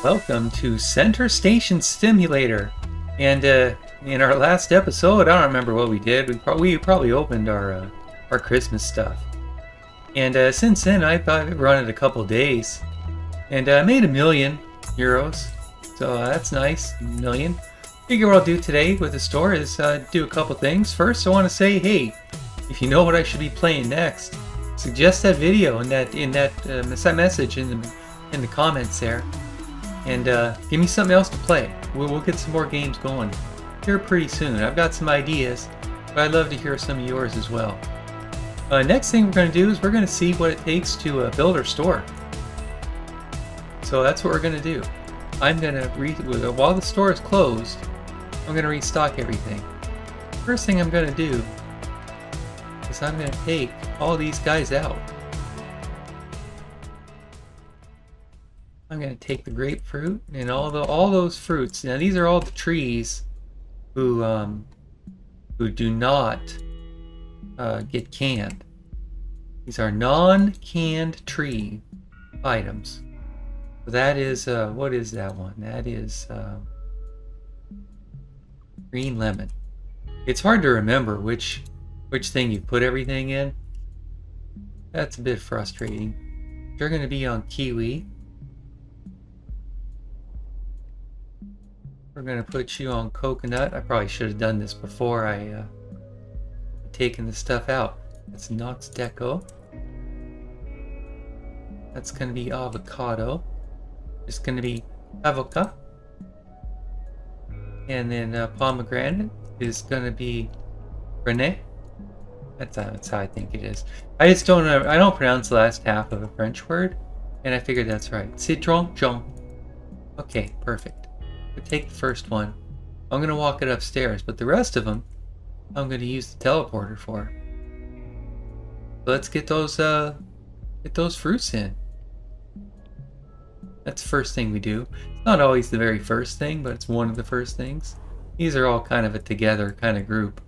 welcome to Center Station Simulator. And in our last episode, I don't remember what we did. We probably opened our Christmas stuff. And since then, I've run it a couple days, and I made €1,000,000. So that's nice, $1,000,000. Figure what I'll do today with the store is do a couple things. First, I want to say, hey, if you know what I should be playing next, suggest that video in that message in the comments there, and give me something else to play. We'll get some more games going here pretty soon. I've got some ideas, but I'd love to hear some of yours as well. Next thing we're going to do is we're going to see what it takes to build our store. So that's what we're going to do. I'm going to while the store is closed, I'm going to restock everything. First thing I'm going to do is I'm going to take all these guys out. I'm going to take the grapefruit and all those fruits. Now these are all the trees who do not get canned. These are non-canned tree items. So that is what is that one? That is green lemon. It's hard to remember which thing you put everything in. That's a bit frustrating. You're going to be on kiwi. We're going to put you on coconut. I probably should have done this before I taken the stuff out. That's Nox Deco. That's going to be avocado. It's going to be avocado. And then pomegranate is going to be Rene. That's how I think it is. I just don't know. I don't pronounce the last half of a French word, and I figured that's right. Citron jaune. Okay, perfect. We'll take the first one. I'm going to walk it upstairs, but the rest of them I'm going to use the teleporter for. So let's get those fruits in. That's the first thing we do. It's not always the very first thing, but it's one of the first things. These are all kind of a together kind of group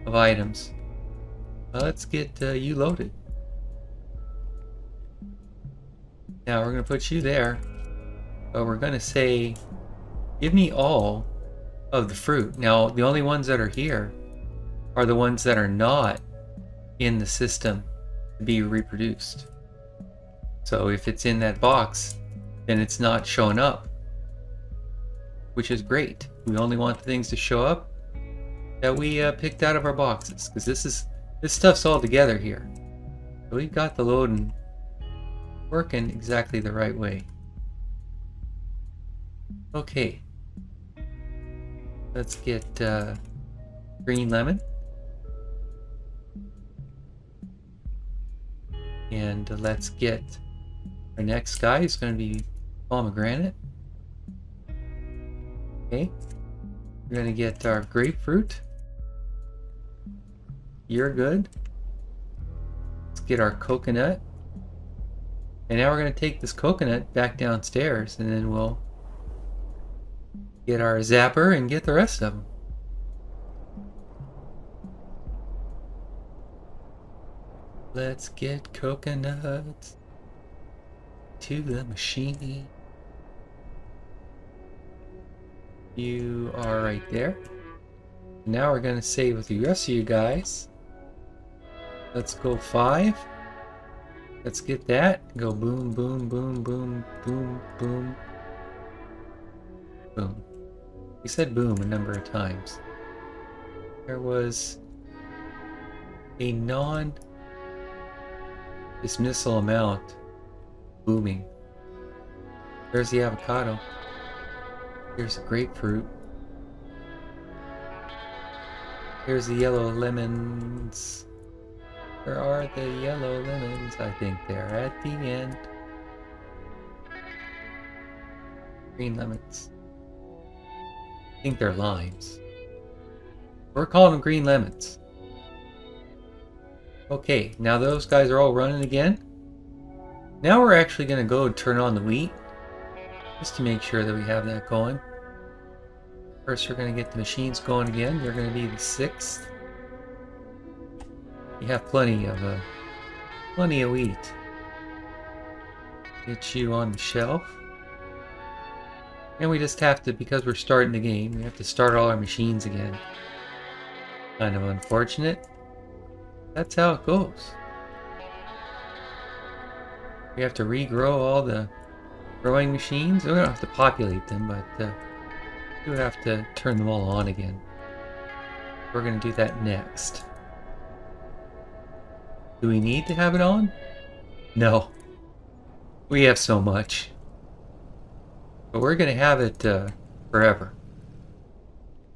of items. Let's get you loaded. Now we're going to put you there, but we're going to say, give me all of the fruit. Now the only ones that are here are the ones that are not in the system to be reproduced. So if it's in that box, then it's not showing up, which is great. We only want the things to show up that we picked out of our boxes, because this stuff's all together here. So we've got the loading working exactly the right way. Okay, let's get green lemon. And let's get our next guy, who's going to be pomegranate. Okay, we're going to get our grapefruit. You're good. Let's get our coconut. And now we're going to take this coconut back downstairs, and then we'll get our zapper and get the rest of them. Let's get coconuts to the machine. You are right there. Now we're going to say with the rest of you guys, let's go 5. Let's get that. Go boom, boom, boom, boom, boom, boom, boom. We said boom a number of times. There was a non-dismissal amount booming. There's the avocado. Here's the grapefruit. Here's the yellow lemons. Where are the yellow lemons? I think they're at the end. Green lemons. I think they're limes. We're calling them green lemons. Okay, now those guys are all running again. Now we're actually going to go turn on the wheat, just to make sure that we have that going. First, we're going to get the machines going again. You're going to be the 6th. You have plenty of wheat. Get you on the shelf. And we just have to, because we're starting the game, we have to start all our machines again. Kind of unfortunate. That's how it goes. We have to regrow all the growing machines. We don't have to populate them, but we do have to turn them all on again. We're going to do that next. Do we need to have it on? No. We have so much. But we're going to have it forever.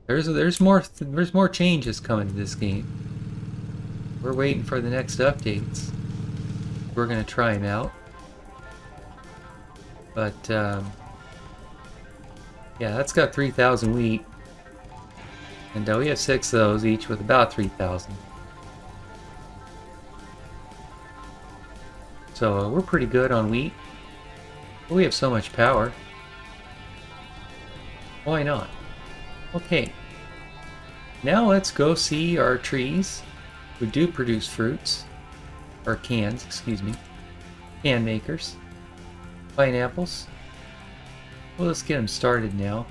There's more changes coming to this game. We're waiting for the next updates. We're going to try them out. But yeah, that's got 3,000 wheat. And we have 6 of those, each with about 3,000. So we're pretty good on wheat. But we have so much power. Why not? Okay. Now let's go see our trees. We do produce fruits. Or cans, excuse me. Can makers. Pineapples. Well, let's get them started now.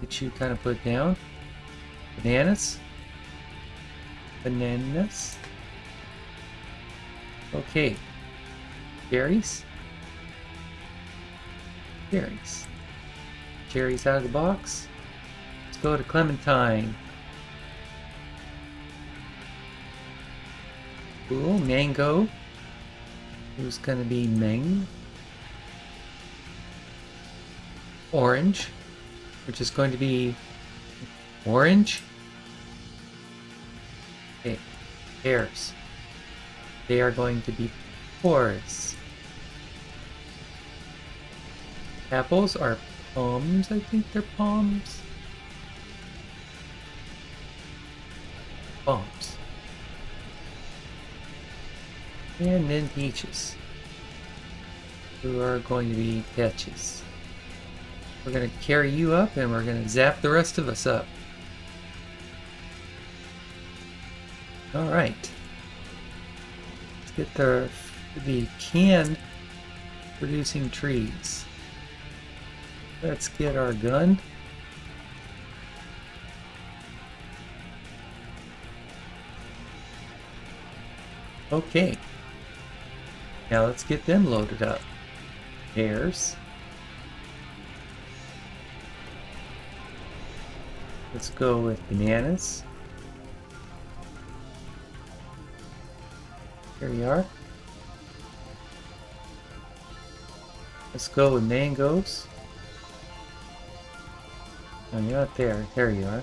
Get you kind of put down. Bananas. Bananas. Okay. Berries. Berries. Cherries out of the box. Let's go to clementine. Cool. Mango. Who's gonna be Meng? Orange, which is going to be orange. Okay. Pears. They are going to be porous. Apples are plums. I think they're plums. Plums. And then peaches, who are going to be peaches. We're going to carry you up and we're going to zap the rest of us up. Alright. Let's get the can producing trees. Let's get our gun. Okay. Now let's get them loaded up. Pears. Let's go with bananas. Here we are. Let's go with mangoes. Oh, you're not there. There you are.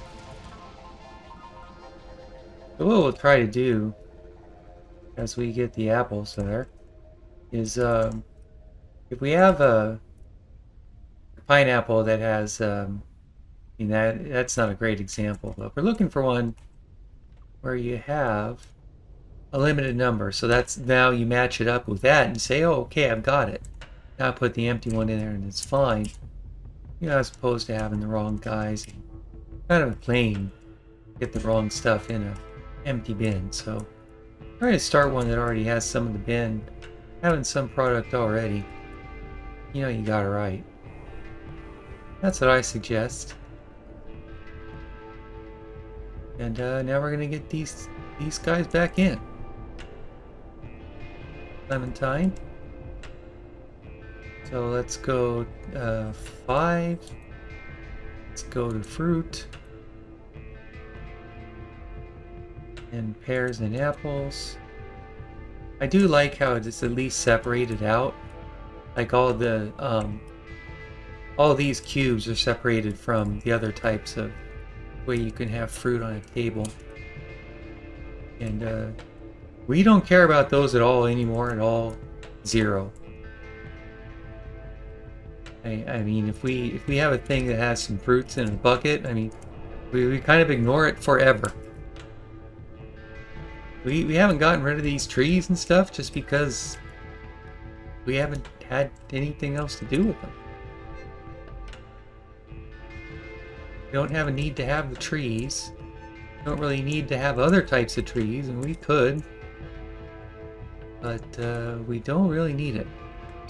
So what we'll try to do as we get the apples there is if we have a pineapple that has that's not a great example, but we're looking for one where you have a limited number. So that's, now you match it up with that and say, oh, okay, I've got it. Now I put the empty one in there and it's fine. You know, as opposed to having the wrong guys. Kind of plain, get the wrong stuff in a empty bin. So try to start one that already has some of the bin, having some product already. You know, you got it right. That's what I suggest. And now we're gonna get these guys back in. Clementine. So let's go 5. Let's go to fruit. And pears and apples. I do like how it's at least separated out. Like all these cubes are separated from the other types of way you can have fruit on a table. And we don't care about those at all anymore, at all. 0. I mean, if we have a thing that has some fruits in a bucket, I mean, we kind of ignore it forever. We haven't gotten rid of these trees and stuff just because we haven't had anything else to do with them. We don't have a need to have the trees. We don't really need to have other types of trees, and we could. But we don't really need it.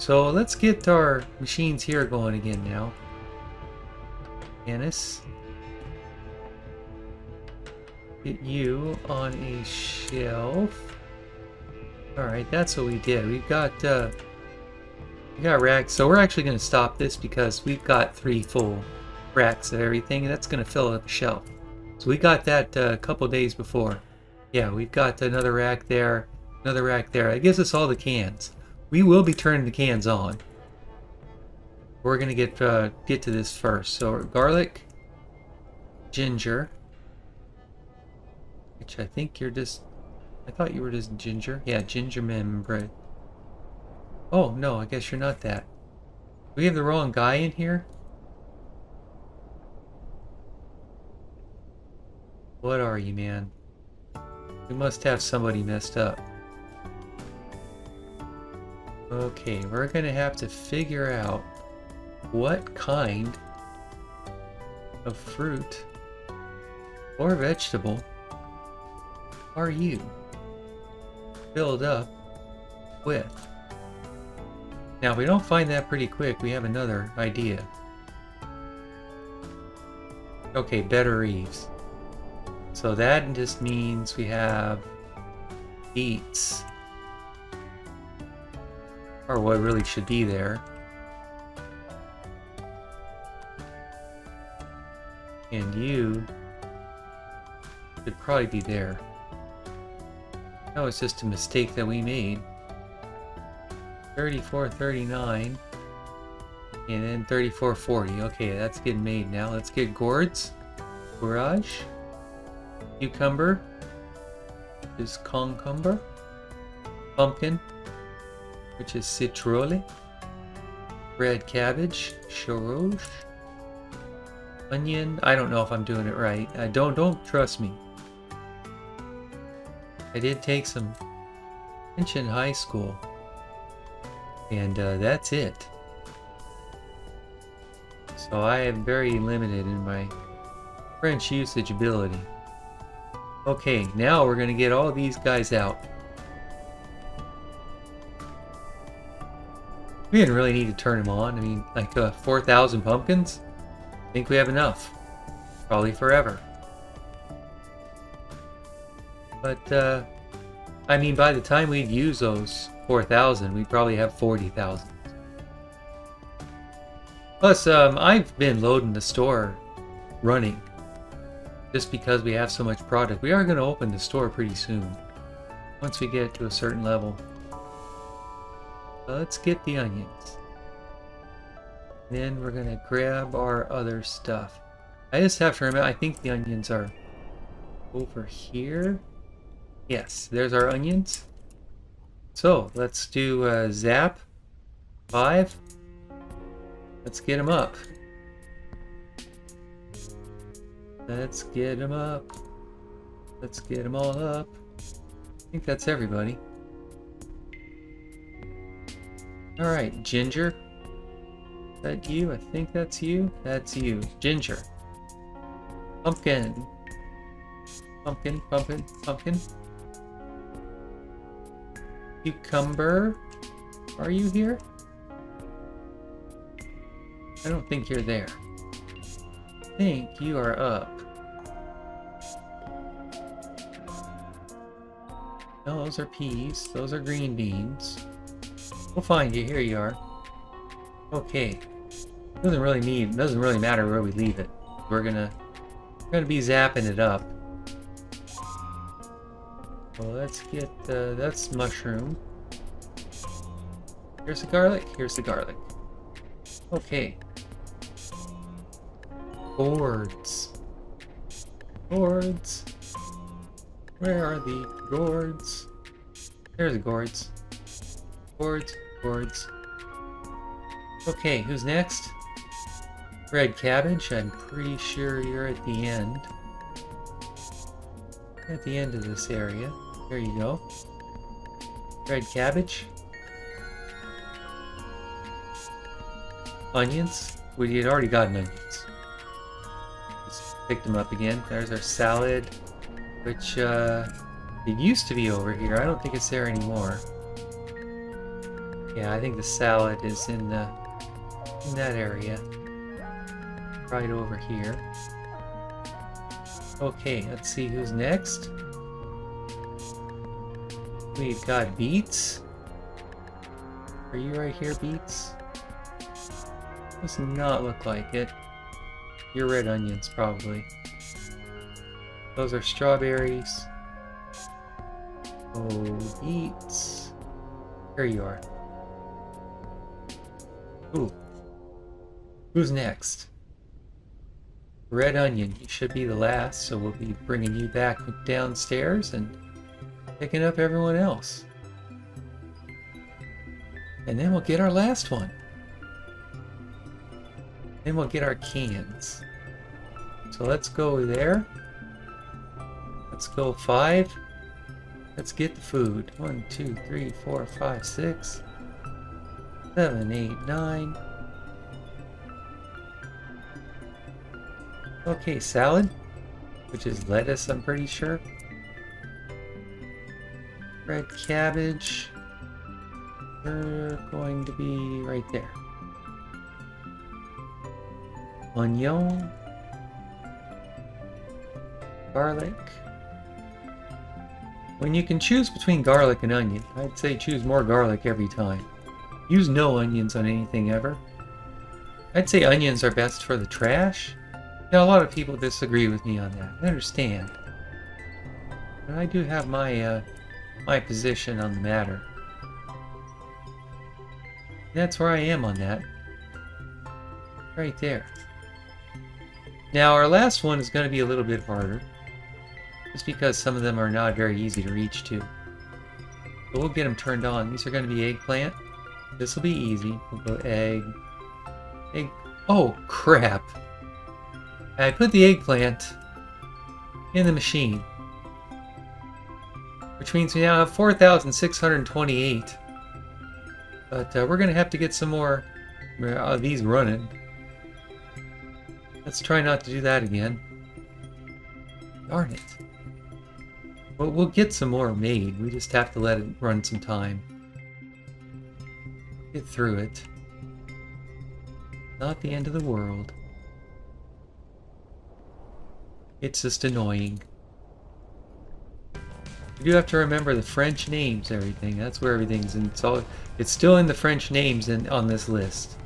So let's get our machines here going again now. Anise. Get you on a shelf. Alright, that's what we did. We got racks. So we're actually going to stop this because we've got 3 full racks of everything, and that's going to fill up a shelf. So we got that a couple days before. Yeah, we've got another rack there, another rack there. It gives us all the cans. We will be turning the cans on. We're going to get to this first. So garlic, ginger, which I think you're just... I thought you were just ginger. Yeah, ginger bread. Oh, no, I guess you're not that. We have the wrong guy in here? What are you, man? We must have somebody messed up. Okay, we're gonna have to figure out what kind of fruit or vegetable are you filled up with. Now, if we don't find that pretty quick, we have another idea. Okay, better eaves. So that just means we have beets. Or what really should be there. And you should probably be there. No, it's just a mistake that we made. 34, 39, and then 34, 40. Okay, that's getting made now. Let's get gourds, courage, cucumber, is concumber, pumpkin, which is citrulli, red cabbage, choroche, onion. I don't know if I'm doing it right. Don't trust me. I did take some French in high school, and that's it. So I am very limited in my French usage ability. Okay, now we're going to get all these guys out. We didn't really need to turn them on. I mean, like 4,000 pumpkins? I think we have enough. Probably forever. But, I mean, by the time we'd use those 4,000, we'd probably have 40,000. Plus, I've been loading the store running. Just because we have so much product. We are going to open the store pretty soon. Once we get to a certain level. So let's get the onions. Then we're going to grab our other stuff. I just have to remember, I think the onions are over here. Yes, there's our onions. So let's do zap 5. Let's get them up. Let's get them up. Let's get them all up. I think that's everybody. Alright, ginger. Is that you? I think that's you. That's you. Ginger. Pumpkin. Pumpkin, pumpkin, pumpkin. Cucumber. Are you here? I don't think you're there. I think you are up. No, those are peas. Those are green beans. We'll find you. Here you are. Okay. Doesn't really matter where we leave it. We're gonna be zapping it up. Well, let's get that's mushroom. Here's the garlic. Here's the garlic. Okay. Gourds. Gourds. Where are the gourds? There's the gourds. Gourds. Gourds. Okay, who's next? Red cabbage. I'm pretty sure you're at the end. At the end of this area. There you go. Red cabbage. Onions. We had already gotten onions. Just picked them up again. There's our salad, which it used to be over here. I don't think it's there anymore. Yeah, I think the salad is in that area. right over here. Okay, let's see who's next. We've got beets. Are you right here, beets? Does not look like it. You're red onions, probably. Those are strawberries. Oh, beets. Here you are. Ooh. Who's next? Red onion. You should be the last, so we'll be bringing you back downstairs and picking up everyone else. And then we'll get our last one. Then we'll get our cans. So let's go there. Let's go 5. Let's get the food. 1, 2, 3, 4, 5, 6, 7, 8, 9. Okay, salad, which is lettuce, I'm pretty sure. Red cabbage. We're going to be right there. Onion. Garlic. When you can choose between garlic and onion, I'd say choose more garlic every time. Use no onions on anything ever. I'd say onions are best for the trash. Now, a lot of people disagree with me on that. I understand. But I do have my my position on the matter. That's where I am on that. Right there. Now, our last one is going to be a little bit harder. Just because some of them are not very easy to reach to. But we'll get them turned on. These are going to be eggplant. This will be easy. We'll go egg. Egg. Oh, crap. I put the eggplant in the machine. Which means we now have 4,628. But we're going to have to get some more of these running. Let's try not to do that again. Darn it. Well, we'll get some more made. We just have to let it run some time. Get through it. Not the end of the world. It's just annoying. You do have to remember the French names, everything. That's where everything's in. It's still in the French names on this list.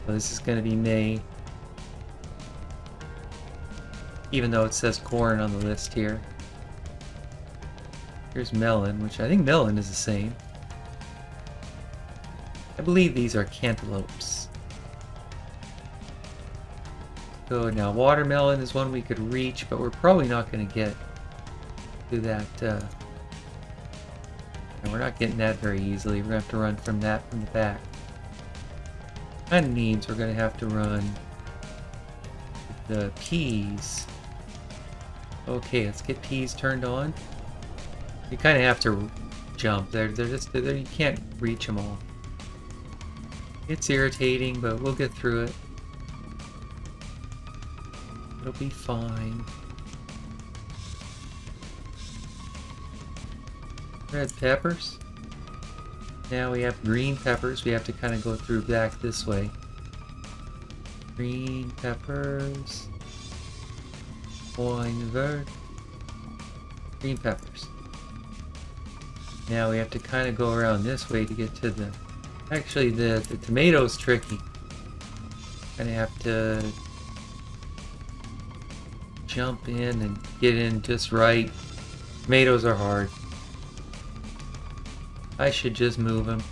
So this is going to be May. Even though it says corn on the list here. Here's melon, which I think melon is the same. I believe these are cantaloupes. So now watermelon is one we could reach, but we're probably not going to get to that. And we're not getting that very easily. We're going to have to run from that from the back. And needs, we're going to have to run the peas. Okay, let's get peas turned on. You kind of have to jump. They're you can't reach them all. It's irritating, but we'll get through it. It'll be fine. Red peppers. Now we have green peppers. We have to kind of go through back this way. Green peppers. Point vert. Green peppers. Now we have to kind of go around this way to get to the... Actually, the tomato's tricky. Kind of have to jump in and get in just right. Tomatoes are hard. I should just move them.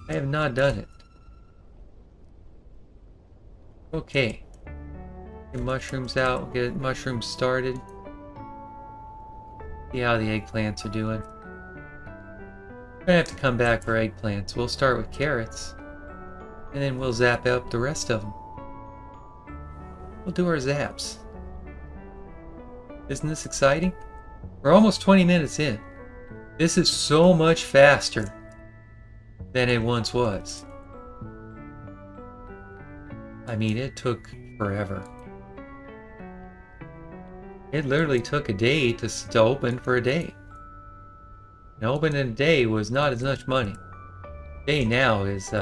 I have not done it. Okay. Get mushrooms out. Get mushrooms started. See how the eggplants are doing. We're gonna have to come back for eggplants. We'll start with carrots. And then we'll zap up the rest of them. We'll do our zaps. Isn't this exciting? We're almost 20 minutes in. This is so much faster than it once was. I mean, it took forever. It literally took a day to open for a day. And open in a day was not as much money. A day now is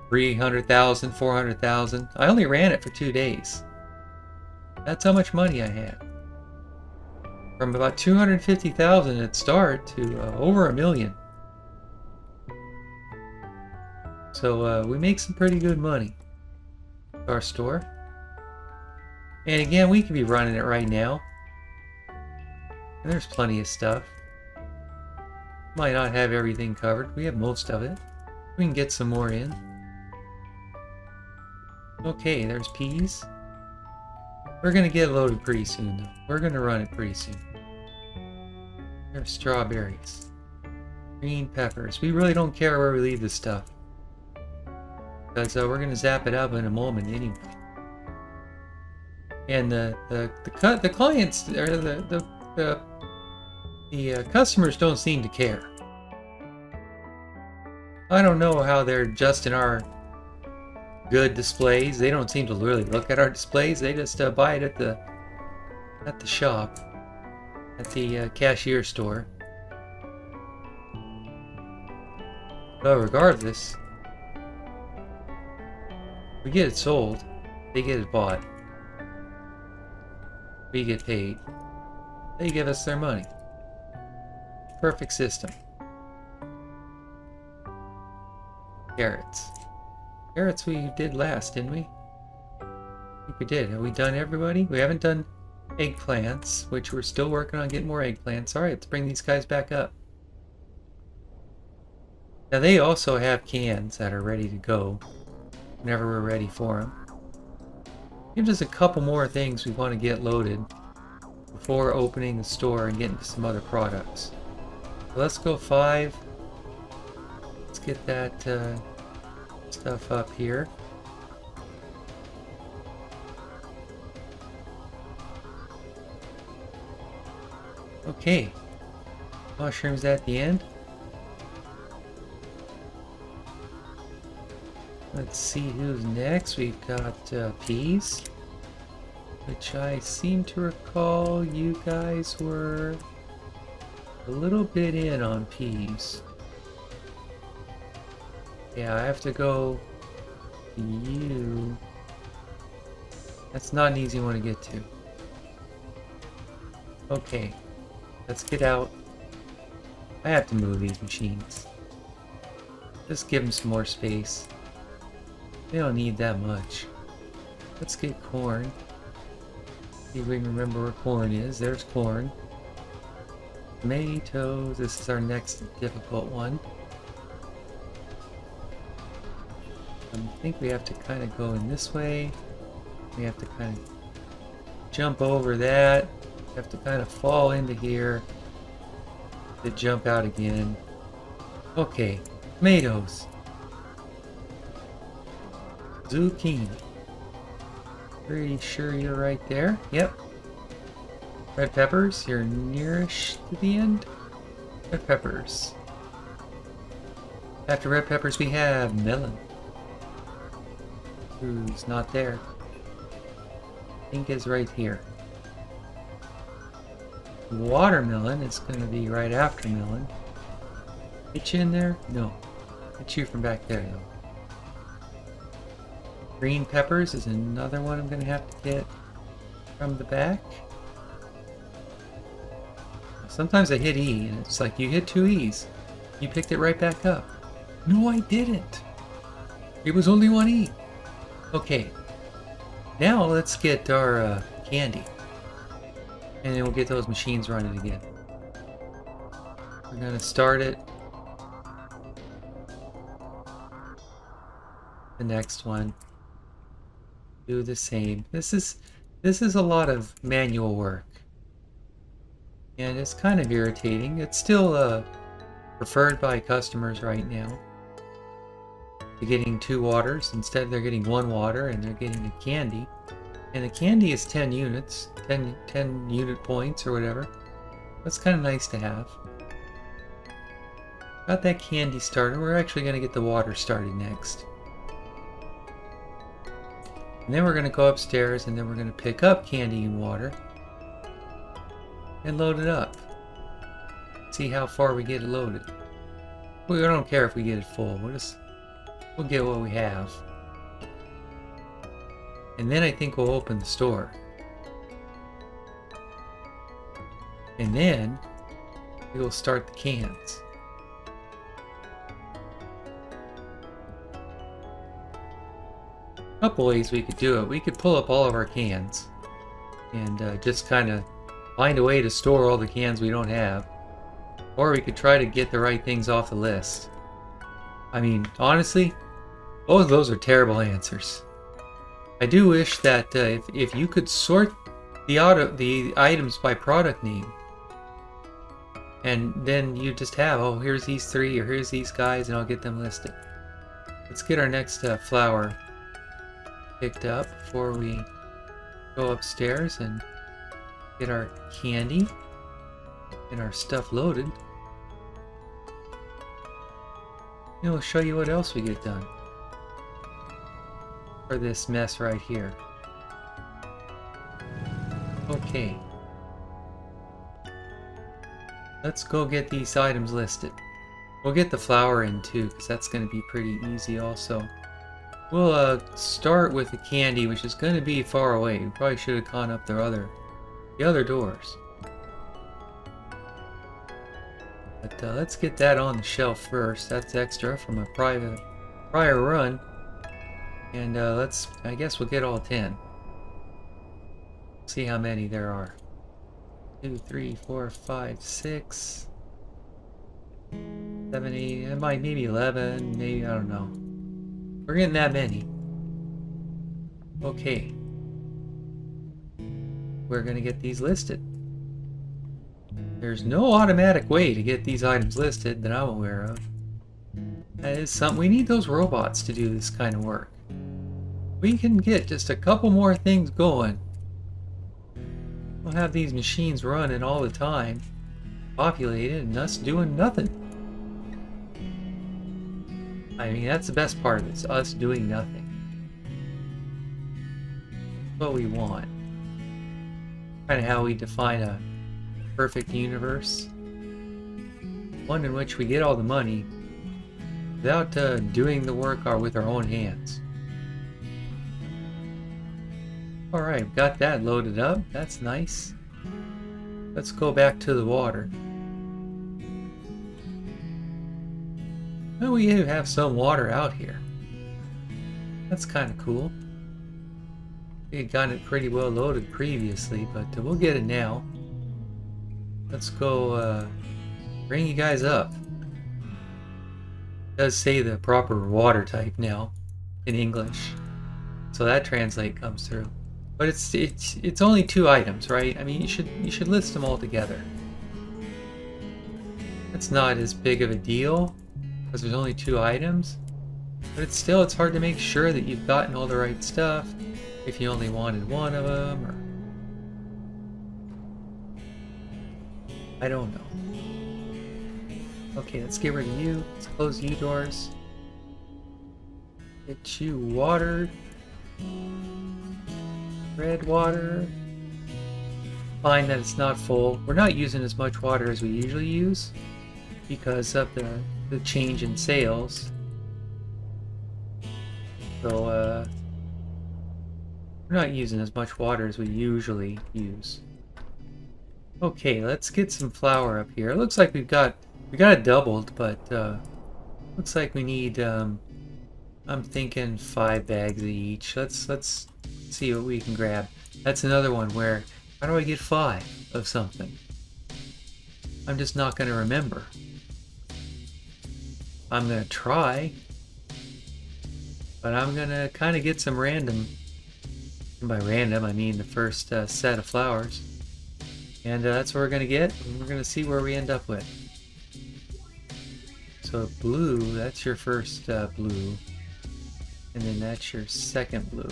300,000, 400,000. I only ran it for 2 days. That's how much money I had. From about 250,000 at start to over $1 million. So we make some pretty good money. Our store. And again, we could be running it right now. And there's plenty of stuff. Might not have everything covered. We have most of it. We can get some more in. Okay, there's peas. We're gonna get loaded pretty soon though. We're gonna run it pretty soon. There's strawberries. Green peppers. We really don't care where we leave this stuff. Because we're gonna zap it up in a moment anyway. And the clients, or the customers don't seem to care. I don't know how they're adjusting our good displays. They don't seem to really look at our displays. They just buy it at the shop, at the cashier store. But regardless, we get it sold, they get it bought. We get paid. They give us their money. Perfect system. Carrots. Carrots we did last, didn't we? I think we did. Have we done everybody? We haven't done eggplants, which we're still working on getting more eggplants. Alright, let's bring these guys back up. Now they also have cans that are ready to go whenever we're ready for them. Gives us a couple more things we want to get loaded before opening the store and getting to some other products. So let's go 5. Let's get that stuff up here. Okay. Mushrooms at the end. Let's see who's next. We've got peas, which I seem to recall you guys were a little bit in on peas. Yeah, I have to go to you. That's not an easy one to get to. Okay, let's get out. I have to move these machines. Just give them some more space. They don't need that much. Let's get corn. See if we can remember where corn is. There's corn. Tomatoes. This is our next difficult one. I think we have to kind of go in this way. We have to kind of jump over that. We have to kind of fall into here. To jump out again. Okay. Tomatoes. Zucchini. Pretty sure you're right there. Yep. Red peppers, you're nearish to the end. Red peppers. After red peppers we have melon. Who's not there. Pink is right here. Watermelon is going to be right after melon. Get you in there? No. Get you from back there though. Green peppers is another one I'm going to have to get from the back. Sometimes I hit E and it's like you hit 2 E's. You picked it right back up. No, I didn't. It was only 1 E. Okay. Now let's get our candy. And then we'll get those machines running again. We're going to start it. The next one. Do the same. This is a lot of manual work. And it's kind of irritating. It's still preferred by customers right now. They're getting 2 waters. Instead they're getting 1 water and they're getting a candy. And the candy is 10 units. 10 unit points or whatever. That's kind of nice to have. Got that candy started. We're actually going to get the water started next. And then we're going to go upstairs and then we're going to pick up candy and water. And load it up. See how far we get it loaded. We don't care if we get it full. We'll just We'll get what we have. And then I think we'll open the store. And then we will start the cans. Couple ways we could do it. We could pull up all of our cans and just kind of find a way to store all the cans we don't have. Or we could try to get the right things off the list. I mean, honestly, both of those are terrible answers. I do wish that if you could sort the items by product name, and then you just have, oh, here's these three, or here's these guys, and I'll get them listed. Let's get our next flower picked up before we go upstairs and get our candy and our stuff loaded. And we'll show you what else we get done for this mess right here. Okay. Let's go get these items listed. We'll get the flour in too, because that's going to be pretty easy also. We'll start with the candy, which is going to be far away. We probably should have gone up the other doors. But let's get that on the shelf first. That's extra from a prior run. And I guess we'll get all 10. See how many there are. 2, 3, 4, 5, 6, 7, 8, maybe 11, maybe, I don't know. We're getting that many. Okay. We're gonna get these listed. There's no automatic way to get these items listed that I'm aware of. That is something, we need those robots to do this kind of work. We can get just a couple more things going. We'll have these machines running all the time, populated, and us doing nothing. I mean, that's the best part of it, it's us doing nothing. What we want. Kind of how we define a perfect universe. One in which we get all the money without doing the work with our own hands. Alright, got that loaded up. That's nice. Let's go back to the water. Well, we have some water out here. That's kind of cool. We had gotten it pretty well loaded previously, but we'll get it now. Let's go bring you guys up. It does say the proper water type now in English, so that translate comes through. But it's only 2 items, right? I mean, you should list them all together. It's not as big of a deal because there's only 2 items, but it's hard to make sure that you've gotten all the right stuff if you only wanted one of them, or I don't know. Okay, let's get rid of you. Let's close you doors. Get you watered. Red water. Find that it's not full. We're not using as much water as we usually use because of the change in sales. So we're not using as much water as we usually use. Okay, let's get some flour up here. It looks like we got it doubled, but looks like we need I'm thinking 5 bags of each. Let's see what we can grab. That's another one where, how do I get 5 of something? I'm just not going to remember. I'm going to try, but I'm going to kind of get some random, and by random I mean the first set of flowers, and that's what we're going to get, and we're going to see where we end up with. So blue, that's your first blue, and then that's your second blue.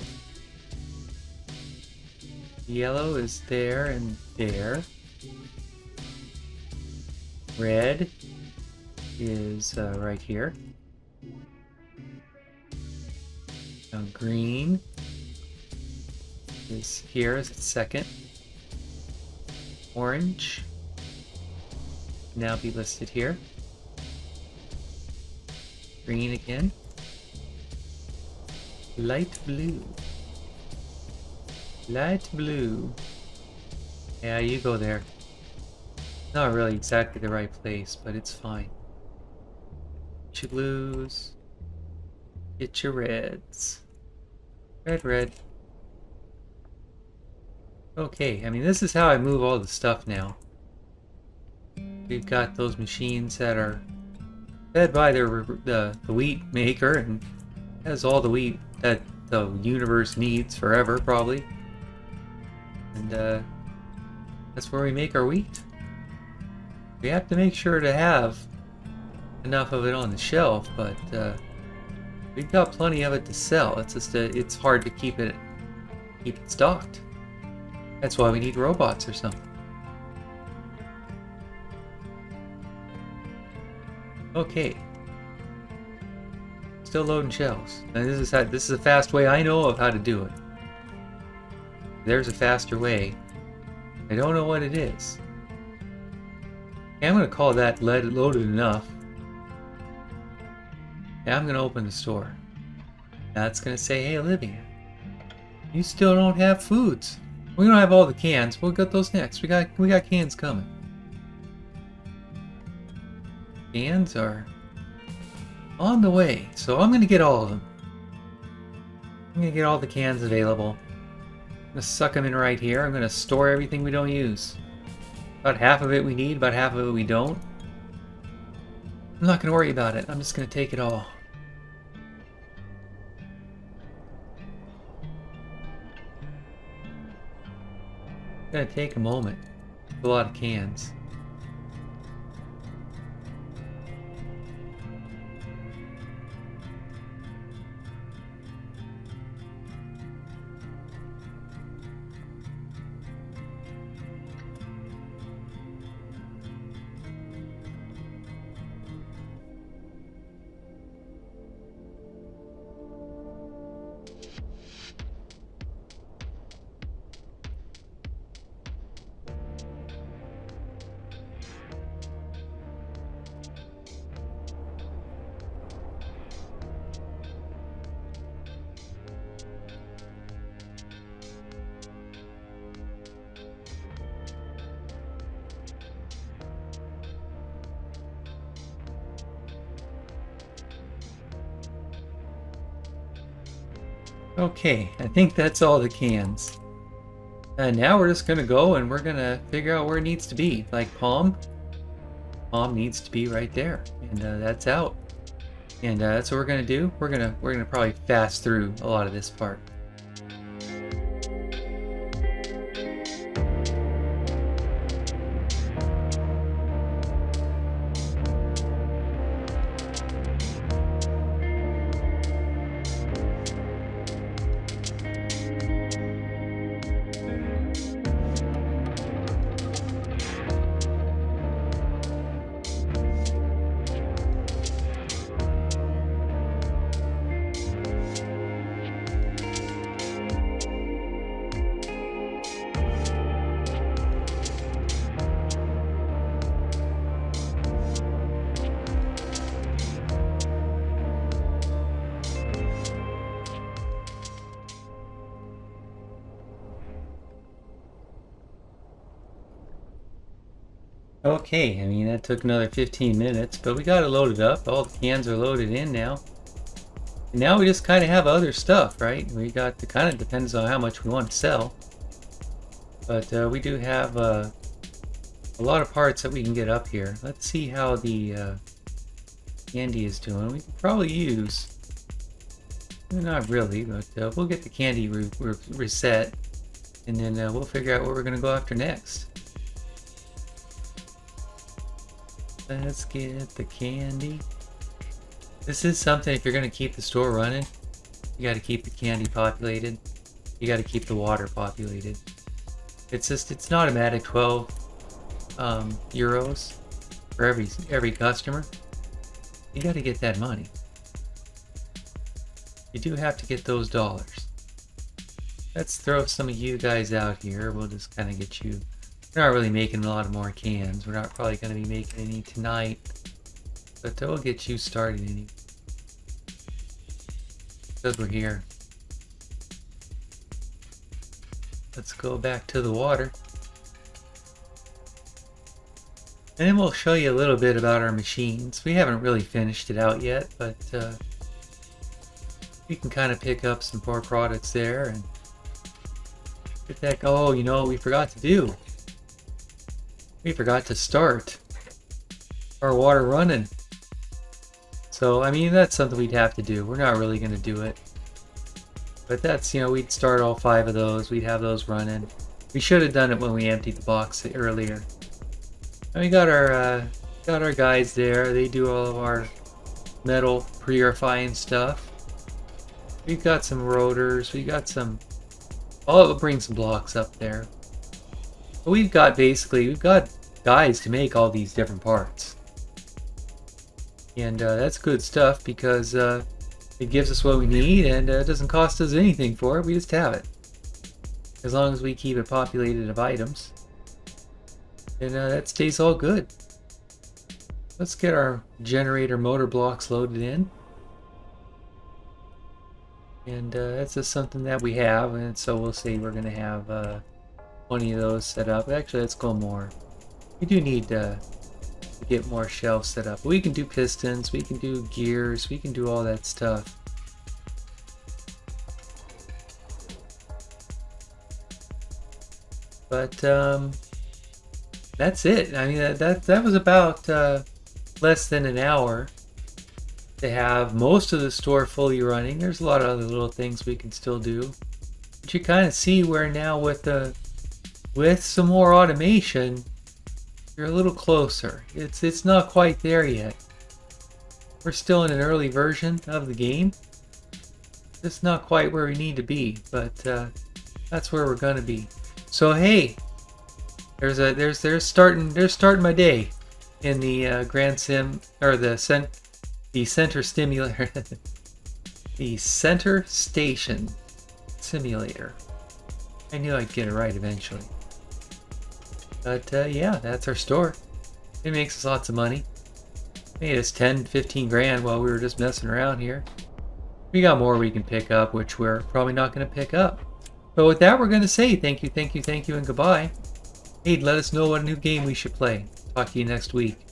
Yellow is there and there. Red is right here. Now green is here as the second. Orange now be listed here. Green again. Light blue. Light blue. Yeah, you go there. Not really exactly the right place, but it's fine. Get your blues. Get your reds. Red, red. Okay, I mean, this is how I move all the stuff now. We've got those machines that are fed by the wheat maker and has all the wheat that the universe needs forever, probably. And that's where we make our wheat. We have to make sure to have enough of it on the shelf, but we've got plenty of it to sell. It's just it's hard to keep it stocked. That's why we need robots or something. Okay. Still loading shelves. Now this is a fast way I know of how to do it. There's a faster way. I don't know what it is. Okay, I'm going to call that loaded enough. Yeah, I'm going to open the store. That's going to say, hey Olivia, you still don't have foods. We don't have all the cans. We'll get those next. We got cans coming. Cans are on the way, so I'm going to get all of them. I'm going to get all the cans available. I'm going to suck them in right here. I'm going to store everything we don't use. About half of it we need, about half of it we don't. I'm not going to worry about it. I'm just going to take it all. It's going to take a moment. A lot of cans. Okay, I think that's all the cans. And now we're just gonna go and we're gonna figure out where it needs to be. Like palm needs to be right there, and that's out. And that's what we're gonna do. We're gonna probably fast through a lot of this part. Okay, I mean that took another 15 minutes, but we got it loaded up. All the cans are loaded in now. And now we just kind of have other stuff, right? We got it kind of depends on how much we want to sell. But we do have a lot of parts that we can get up here. Let's see how the candy is doing. We could probably use, not really, but we'll get the candy reset, and then we'll figure out what we're going to go after next. Let's get the candy. This is something, if you're going to keep the store running, you got to keep the candy populated. You got to keep the water populated. It's an automatic 12 euros for every customer. You got to get that money. You do have to get those dollars. Let's throw some of you guys out here. We'll just kind of get you. We're not really making a lot of more cans. We're not probably going to be making any tonight, but we'll get you started anyway. Because we're here. let's go back to the water. And then we'll show you a little bit about our machines. We haven't really finished it out yet, but we can kind of pick up some more products there and get that. Oh, you know what we forgot to do? We forgot to start our water running. So, I mean, that's something we'd have to do. We're not really going to do it. But that's, you know, we'd start all 5 of those. We'd have those running. We should have done it when we emptied the box earlier. And we got our guys there. They do all of our metal purifying stuff. We've got some rotors. We got some. Oh, we'll bring some blocks up there. But we've got guys to make all these different parts. And that's good stuff because it gives us what we need and it doesn't cost us anything for it. We just have it. As long as we keep it populated of items. And that stays all good. Let's get our generator motor blocks loaded in. And that's just something that we have. And so we'll say we're going to have 20 of those set up. Actually, let's go more. We do need to get more shelves set up. We can do pistons, we can do gears, we can do all that stuff. But that's it. I mean, that was about less than an hour to have most of the store fully running. There's a lot of other little things we can still do. But you kind of see where now with some more automation, you're a little closer. It's not quite there yet. We're still in an early version of the game. It's not quite where we need to be, but that's where we're gonna be. So hey, they're starting my day in the Grand Sim or the center stimulator, the center station simulator. I knew I'd get it right eventually. But yeah, that's our store. It makes us lots of money. Made us 10-15 grand while we were just messing around here. We got more we can pick up, which we're probably not going to pick up. But with that, we're going to say thank you, and goodbye. Hey, let us know what new game we should play. Talk to you next week.